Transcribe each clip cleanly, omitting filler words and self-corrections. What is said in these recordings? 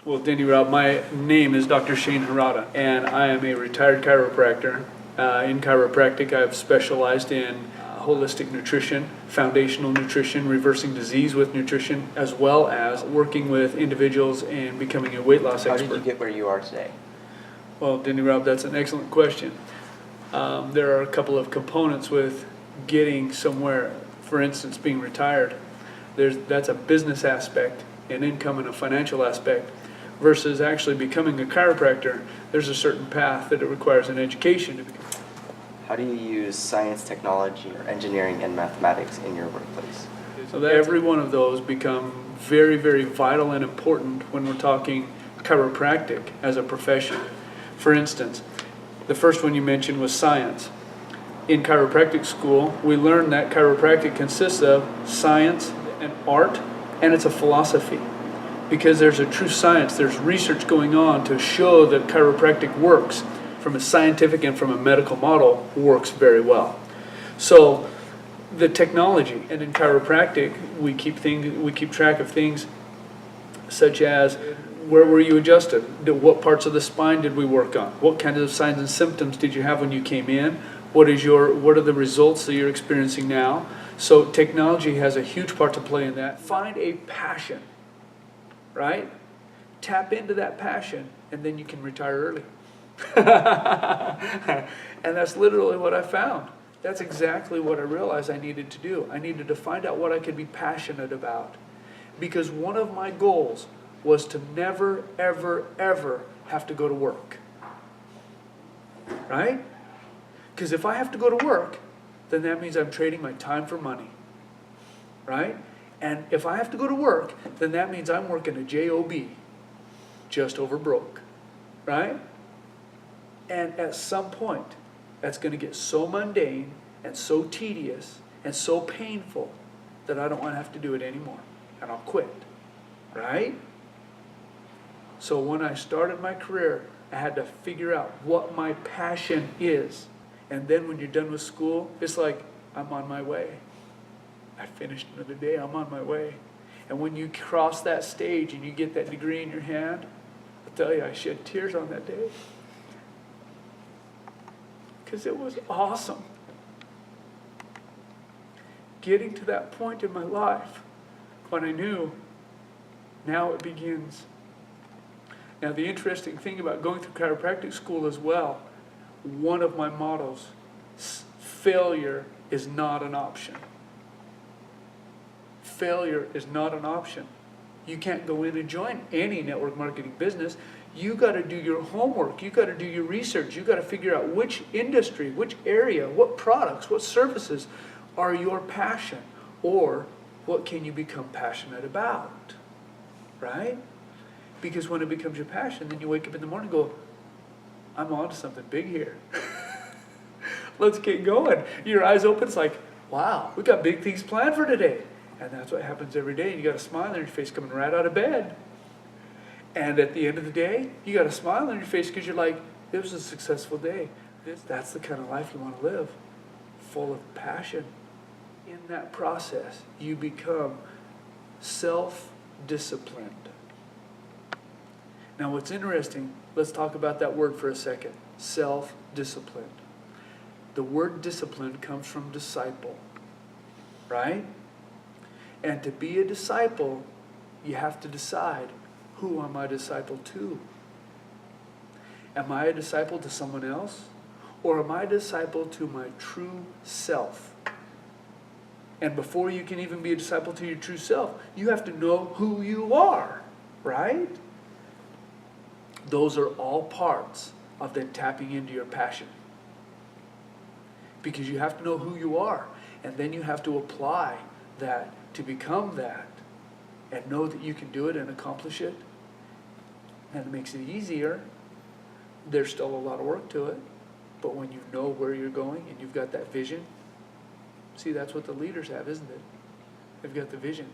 Well, Denny Rob, my name is Dr. Shane Harada, and I am a retired chiropractor. In chiropractic, I've specialized in holistic nutrition, foundational nutrition, reversing disease with nutrition, as well as working with individuals and becoming a weight loss expert. How did you get where you are today? Well, Denny Rob, that's an excellent question. There are a couple of components with getting somewhere. For instance, being retired. That's a business aspect, an income and a financial aspect, versus actually becoming a chiropractor. There's a certain path that it requires an education to become. How do you use science, technology, or engineering and mathematics in your workplace? So every one of those become very, very vital and important when we're talking chiropractic as a profession. For instance, the first one you mentioned was science. In chiropractic school, we learned that chiropractic consists of science and art, and it's a philosophy. Because there's a true science, there's research going on to show that chiropractic works from a scientific and from a medical model, works very well. So the technology, and in chiropractic, we keep track of things such as where were you adjusted? What parts of the spine did we work on? What kind of signs and symptoms did you have when you came in? What are the results that you're experiencing now? So technology has a huge part to play in that. Find a passion, right? Tap into that passion, and then you can retire early. And that's literally what I found. That's exactly what I realized I needed to do. I needed to find out what I could be passionate about. Because one of my goals was to never, ever, ever have to go to work. Right? Because if I have to go to work, then that means I'm trading my time for money. Right? And if I have to go to work, then that means I'm working a job, just over broke. Right? And at some point, that's going to get so mundane and so tedious and so painful that I don't want to have to do it anymore. And I'll quit. Right? So when I started my career, I had to figure out what my passion is. And then when you're done with school, it's like, I'm on my way. I finished another day, I'm on my way. And when you cross that stage and you get that degree in your hand, I'll tell you, I shed tears on that day. Because it was awesome. Getting to that point in my life when I knew, now it begins. Now the interesting thing about going through chiropractic school as well, one of my mottos, failure is not an option. Failure is not an option. You can't go in and join any network marketing business. You got to do your homework. You got to do your research. You got to figure out which industry, which area, what products, what services are your passion, or what can you become passionate about, right? Because when it becomes your passion, then you wake up in the morning and go, I'm on to something big here. Let's get going. Your eyes open, it's like, wow, we got big things planned for today. And that's what happens every day. You got a smile on your face coming right out of bed. And at the end of the day, you got a smile on your face because you're like, it was a successful day. That's the kind of life you want to live, full of passion. In that process, you become self-disciplined. Now what's interesting, let's talk about that word for a second, self-disciplined. The word discipline comes from disciple, right? And to be a disciple, you have to decide, who am I a disciple to? Am I a disciple to someone else? Or am I a disciple to my true self? And before you can even be a disciple to your true self, you have to know who you are, right? Those are all parts of then tapping into your passion. Because you have to know who you are, and then you have to apply that to become that, and know that you can do it and accomplish it. And it makes it easier. There's still a lot of work to it, but when you know where you're going and you've got that vision, see, that's what the leaders have, isn't it? They've got the vision,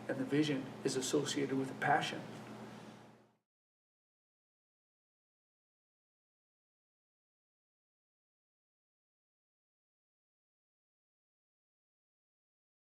and the vision is associated with the passion.